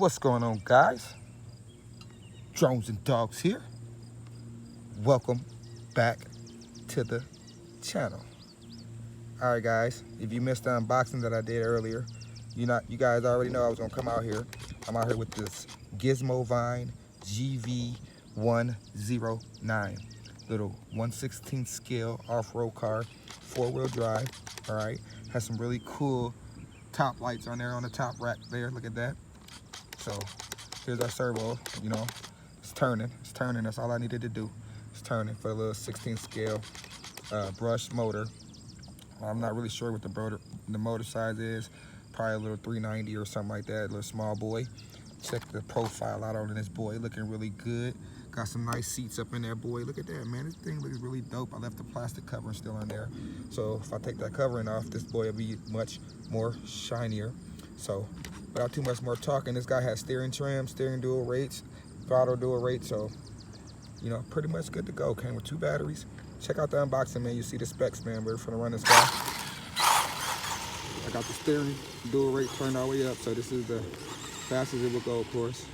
What's going on, guys? Drones and Dogs here. Welcome back to the channel. All right, guys, if you missed the unboxing that I did earlier, you guys already know I was gonna come out here. I'm out here with this Gizmovine GV109, little 1/16 scale off-road car, 4-wheel drive. All right, has some really cool top lights on there on the top rack there. Look at that. So here's our servo. You know, it's turning. That's all I needed to do. It's turning for a little 16 scale brush motor. I'm not really sure what the motor size is. Probably a little 390 or something like that. A little small boy. Check the profile out on this boy. Looking really good. Got some nice seats up in there, boy. Look at that, man. This thing looks really dope. I left the plastic covering still in there. So if I take that covering off, this boy will be much more shinier. So without too much more talking, this guy has steering trim, steering dual rates, throttle dual rate. So, you know, pretty much good to go. Came with 2 batteries. Check out the unboxing, man. You see the specs, man. We're gonna run this guy. I got the steering dual rate turned all the way up. So this is the fastest it will go, of course.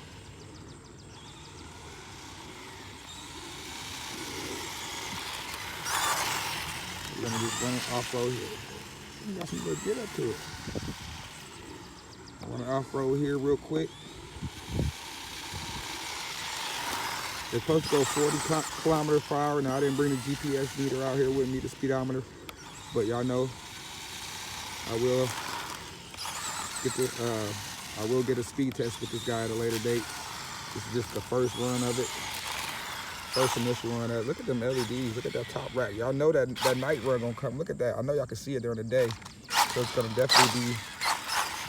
We're gonna just run it off-road here. We got some good get up to it. I want to off-road here real quick. It's supposed to go 40 kilometers per hour. Now I didn't bring the GPS meter out here with me, the speedometer, but y'all know I will get a speed test with this guy at a later date. This is just the first run of it. First initial run of it. Look at them LEDs. Look at that top rack. Y'all know that night run gonna come. Look at that. I know y'all can see it during the day, so it's gonna definitely be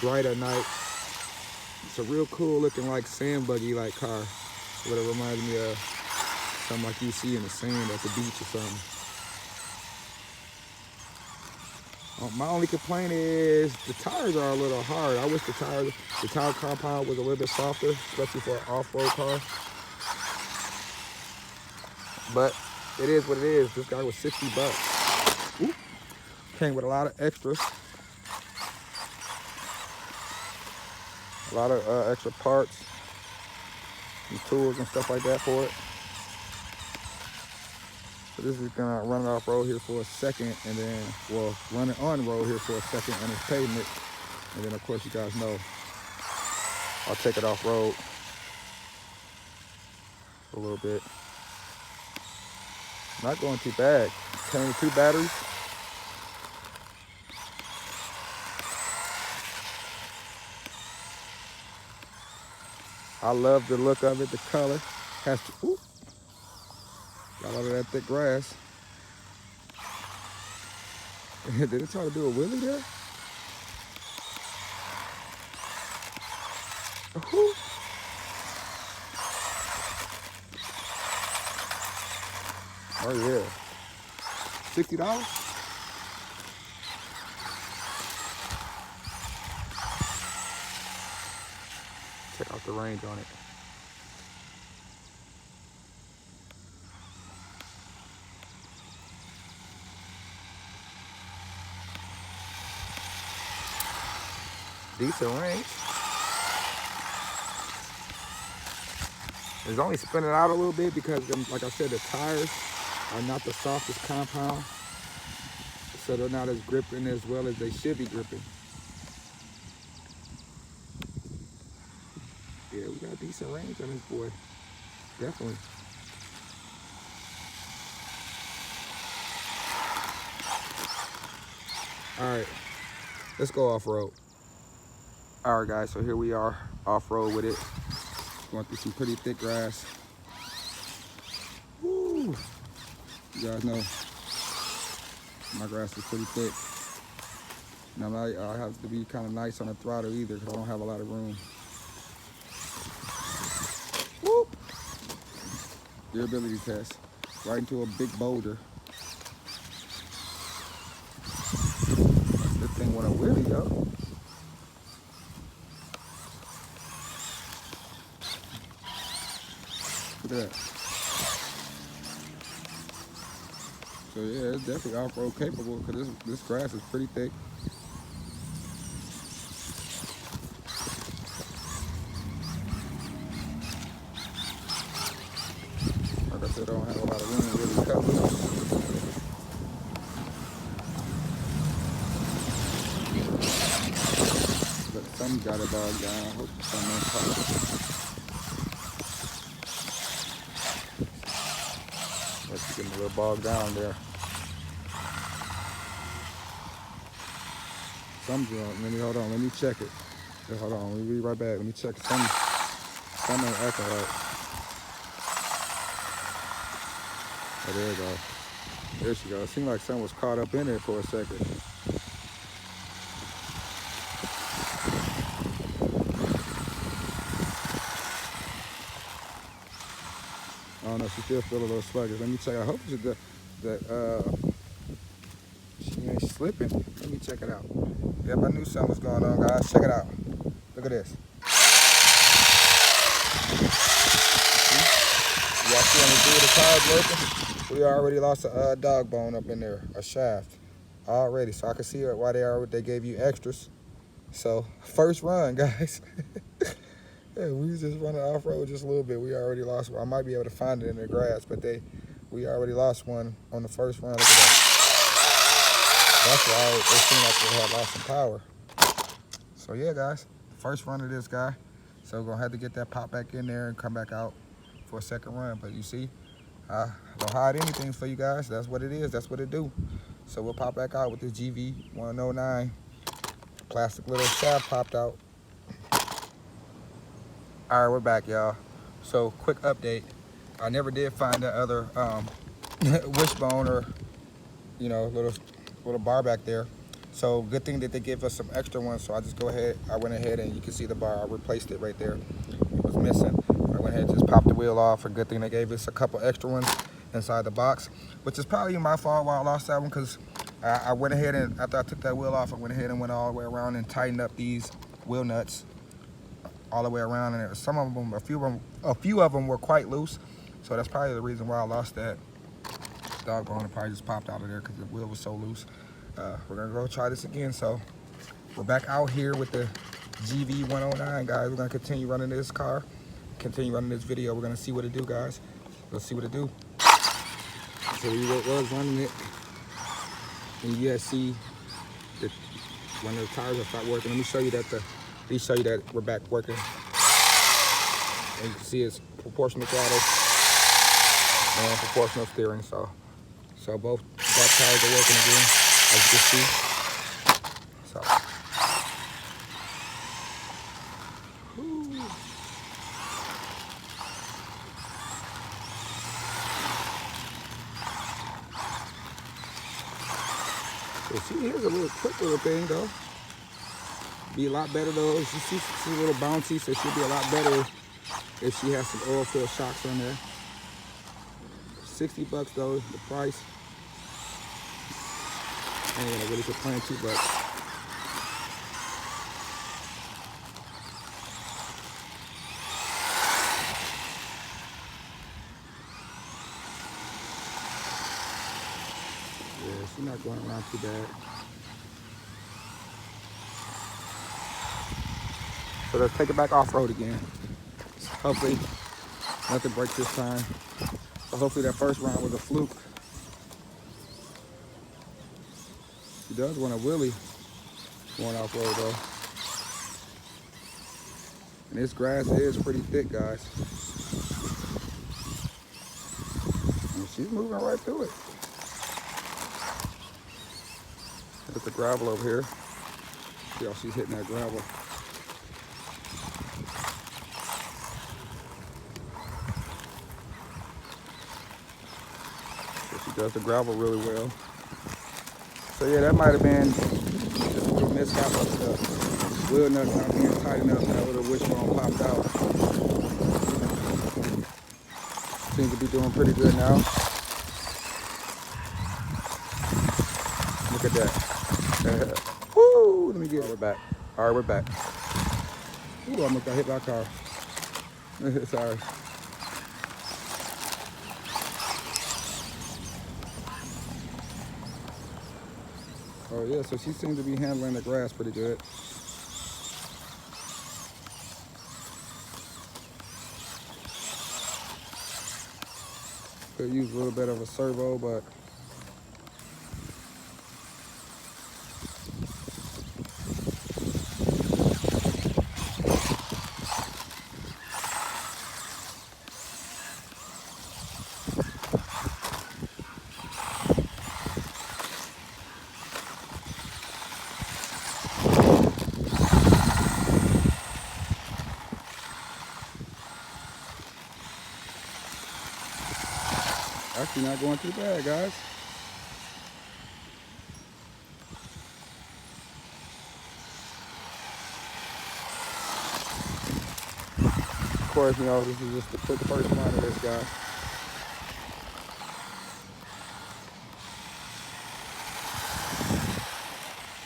bright at night. It's a real cool looking like sand buggy like car. What it reminds me of, something like you see in the sand at the beach or something. My only complaint is the tires are a little hard. I wish the tire compound was a little bit softer, especially for an off-road car. But it is what it is. This guy was 60 bucks. Ooh. Came with a lot of extras. A lot of extra parts and tools and stuff like that for it. So this is gonna run it off road here for a second, and then, well, run it on road here for a second on this pavement, and then of course you guys know I'll take it off road for a little bit. Not going too bad. Came with 2 batteries. I love the look of it, the color. Has to, ooh, got all of that thick grass. Did it try to do a wheelie there? Ooh. Oh yeah. $60? Check out the range on it. Decent range. It's only spinning out a little bit because, like I said, the tires are not the softest compound, so they're not as gripping as well as they should be gripping. Yeah, we got decent range on this boy. Definitely. All right, let's go off-road. All right, guys, so here we are off-road with it. Going through some pretty thick grass. Woo! You guys know my grass is pretty thick. Now I have to be kind of nice on the throttle either because I don't have a lot of room. Woo! Durability test. Right into a big boulder. This thing went a wheelie, yo. Look at that. So yeah, it's definitely off-road capable because this grass is pretty thick. really cut loose. But some got it bogged down. I hope some ain't caught it. Let's get a little bogged down there. Some joint. Let me hold on. Let me check it. Yeah, hold on. Let me be right back. Let me check it. Some ain't acting right. Oh, there you go. There she goes. It seemed like something was caught up in there for a second. I don't know. She still feels a little sluggish. Let me check. I hope she ain't slipping. Let me check it out. Yep, I knew something was going on, guys. Check it out. Look at this. Y'all see on the view the tires working? We already lost a dog bone up in there, a shaft already. So I can see why they gave you extras. So first run, guys. Yeah, we was just running off road just a little bit. We already lost one. I might be able to find it in the grass, but we already lost one on the first run. Look at that. That's why it seemed like we had lost some power. So yeah, guys, first run of this guy. So we're gonna have to get that pop back in there and come back out for a second run. But you see, I don't hide anything for you guys. That's what it is. That's what it do. So we'll pop back out with this GV109. Plastic little shaft popped out. All right, we're back, y'all. So quick update. I never did find that other wishbone or little bar back there. So good thing that they gave us some extra ones. So I went ahead and you can see the bar. I replaced it right there. It was missing. I went ahead and just popped the wheel off. A good thing they gave us a couple extra ones inside the box, which is probably my fault why I lost that one, because I went ahead and after I took that wheel off, I went ahead and went all the way around and tightened up these wheel nuts all the way around, and some of them, a few of them were quite loose. So that's probably the reason why I lost that dog bone. It probably just popped out of there because the wheel was so loose. We're gonna go try this again. So we're back out here with the GV109, guys. We're gonna continue running this car, continue running this video. We're gonna see what it do, guys. Let's see what it do. So we was running it, and you guys see that one of the tires will start working. Let me show you that we're back working. And you can see it's proportional throttle and proportional steering. So both tires are working again, as you can see. So. So see, here's a little quick little thing though. Be a lot better though. She's a little bouncy, so she'll be a lot better if she has some oil fill shocks on there. $60 though, the price. I ain't gonna really complain $2. Yeah, she's not going around too bad. So let's take it back off-road again. Hopefully nothing breaks this time. So hopefully that first round was a fluke. She does want a wheelie going off-road though. And this grass is pretty thick, guys. And she's moving right through it. There's the gravel over here. See how she's hitting that gravel. Does the gravel really well. So yeah, that might have been just a little mishap of the wheel nuts not being tight enough. That little wishbone popped out. Seems to be doing pretty good now. Look at that. Woo! Let me get it. We're back. All right, we're back. Ooh, I almost got hit by a car. Sorry. Oh yeah, so she seems to be handling the grass pretty good. Could use a little bit of a servo, but actually not going too bad, guys. Of course, you know, this is just the quick first run of this guy.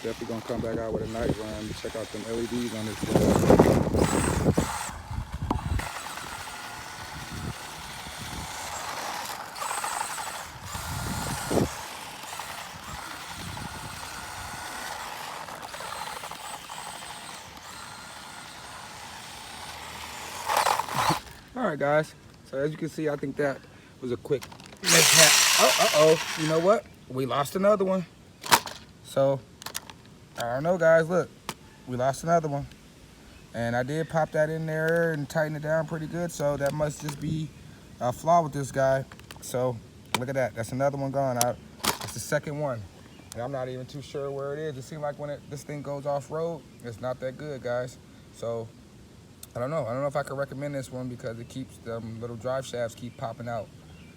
Definitely gonna come back out with a night run to check out them LEDs on this guy. All right, guys. So as you can see, I think that was a quick mishap. Oh, you know what? We lost another one. So, I don't know, guys. Look, we lost another one. And I did pop that in there and tighten it down pretty good. So that must just be a flaw with this guy. So, look at that. That's another one gone out. It's the second one. And I'm not even too sure where it is. It seems like when this thing goes off-road, it's not that good, guys. So, I don't know. I don't know if I could recommend this one because it keeps them little drive shafts keep popping out.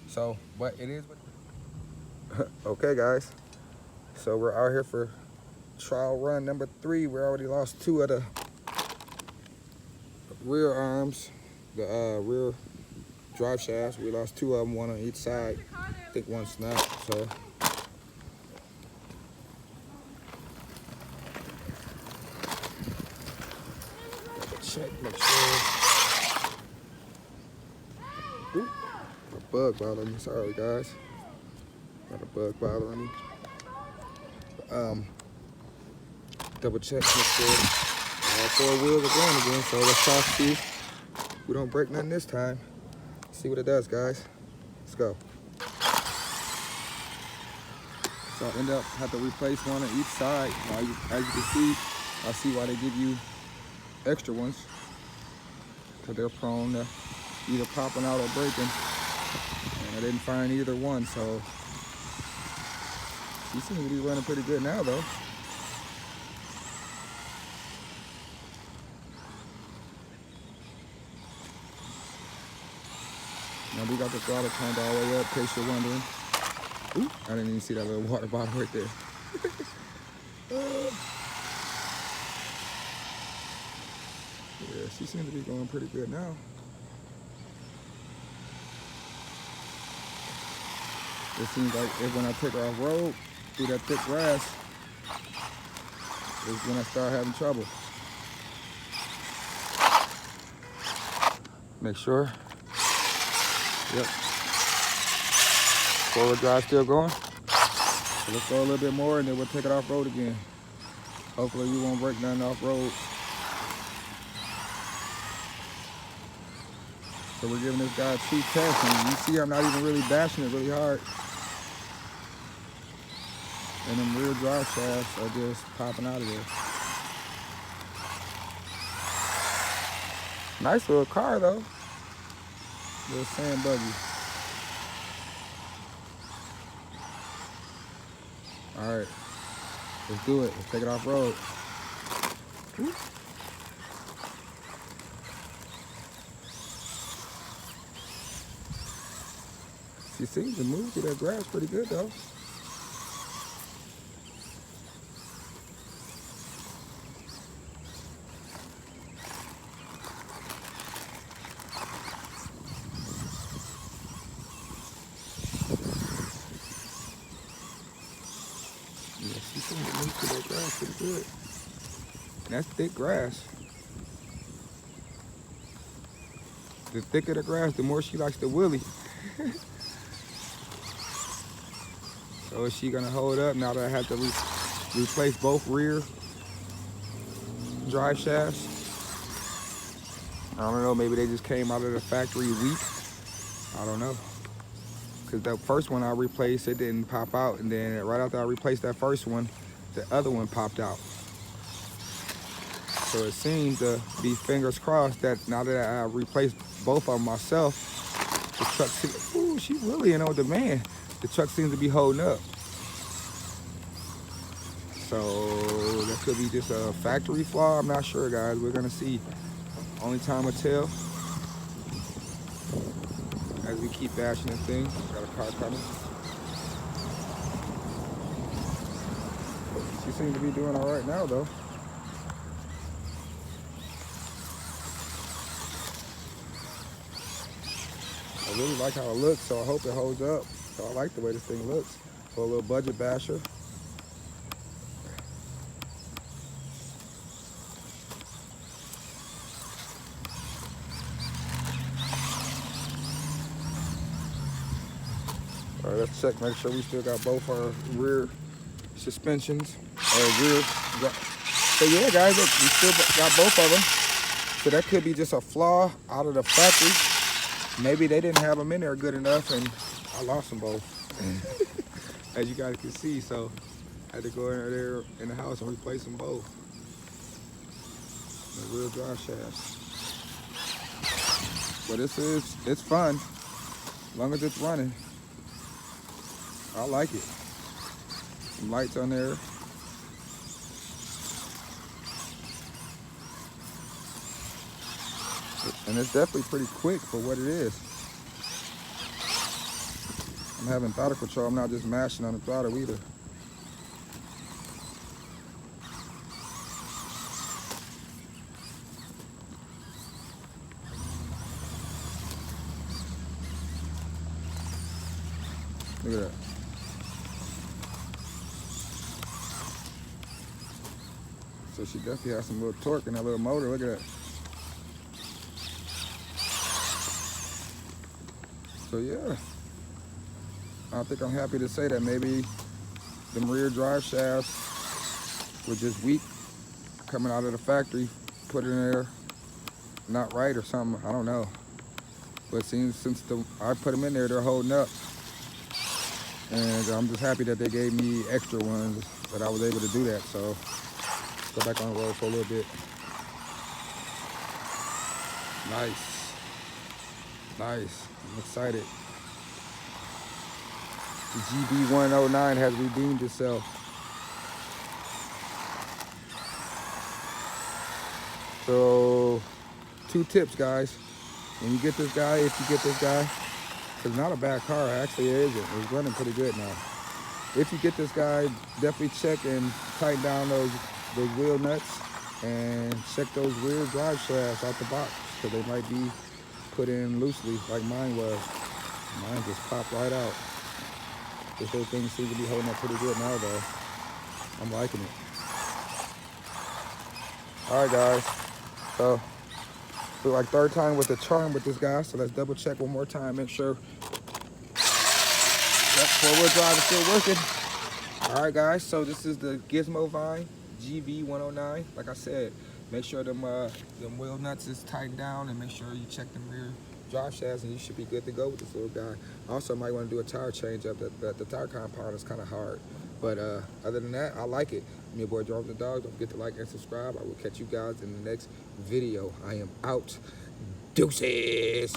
So, but it is what okay, guys. So we're out here for trial run number 3. We already lost 2 of the rear arms, the rear drive shafts. We lost 2 of them, one on each side. I think one snapped, so. Check, make sure. Ooh, a bug bothering me. Sorry, guys. Got a bug bothering me. Double check, make sure all 4 wheels are going again. So let's try to see if we don't break nothing this time. See what it does, guys. Let's go. So I end up have to replace one on each side. As you can see, I see why they give you extra ones, because they're prone to either popping out or breaking. And I didn't find either one, so she seems to be running pretty good now, though. Now we got the throttle turned all the way up, in case you're wondering. Ooh, I didn't even see that little water bottle right there. Yeah, she seems to be going pretty good now. It seems like when I take her off road through that thick grass is when I start having trouble. Make sure. Yep. 4-wheel drive still going. So let's go a little bit more and then we'll take it off road again. Hopefully we won't break nothing off road. So we're giving this guy a 2 test, and you see I'm not even really bashing it really hard. And them rear drive shafts are just popping out of there. Nice little car though. Little sand buggy. All right, let's do it. Let's take it off road. Woo. She seems to move through that grass pretty good though. Yeah, she seems to move through that grass pretty good. And that's thick grass. The thicker the grass, the more she likes to wheelie. So is she gonna hold up now that I have to replace both rear drive shafts? I don't know, maybe they just came out of the factory weak. I don't know. because the first one I replaced, it didn't pop out, and then right after I replaced that first one, the other one popped out. So it seems to be fingers crossed that now that I replaced both of them myself, the truck seems, ooh, she really in on demand. The truck seems to be holding up. So that could be just a factory flaw. I'm not sure, guys. We're gonna see. Only time will tell. As we keep bashing this thing, got a car coming. She seems to be doing all right now, though. I really like how it looks, so I hope it holds up. So I like the way this thing looks for a little budget basher. All right, let's check, make sure we still got both our rear suspensions, rear. So yeah, guys, look, we still got both of them. So that could be just a flaw out of the factory. Maybe they didn't have them in there good enough, and I lost them both, as you guys can see. So I had to go in there in the house and replace them both. The rear drive shafts. But it's fun, as long as it's running. I like it. Some lights on there. And it's definitely pretty quick for what it is. I'm having throttle control. I'm not just mashing on the throttle either. Look at that. So she definitely has some little torque in that little motor. Look at that. So yeah, I think I'm happy to say that maybe the rear drive shafts were just weak coming out of the factory, put it in there not right or something, I don't know. But since I put them in there, they're holding up. And I'm just happy that they gave me extra ones, that I was able to do that. So go back on the road for a little bit. Nice. Nice. I'm excited. The GV109 has redeemed itself. So, 2 tips, guys. When you get this guy, if you get this guy, it's not a bad car, actually it isn't. It's running pretty good now. If you get this guy, definitely check and tighten down those wheel nuts and check those rear drive shafts out the box, because they might be put in loosely like mine was. Mine just popped right out. This whole thing seems to be holding up pretty good now though. I'm liking it. All right, guys. So, feel like third time with the charm with this guy. So let's double check one more time. Make sure that 4-wheel drive is still working. All right, guys. So this is the Gizmovine GV109. Like I said, make sure them wheel nuts is tightened down, and make sure you check them rear drive shafts, and you should be good to go with this little guy. Also, might want to do a tire change up. The tire compound is kind of hard. But other than that, I like it. I'm your boy, Drove the Dog. Don't forget to like and subscribe. I will catch you guys in the next video. I am out. Deuces.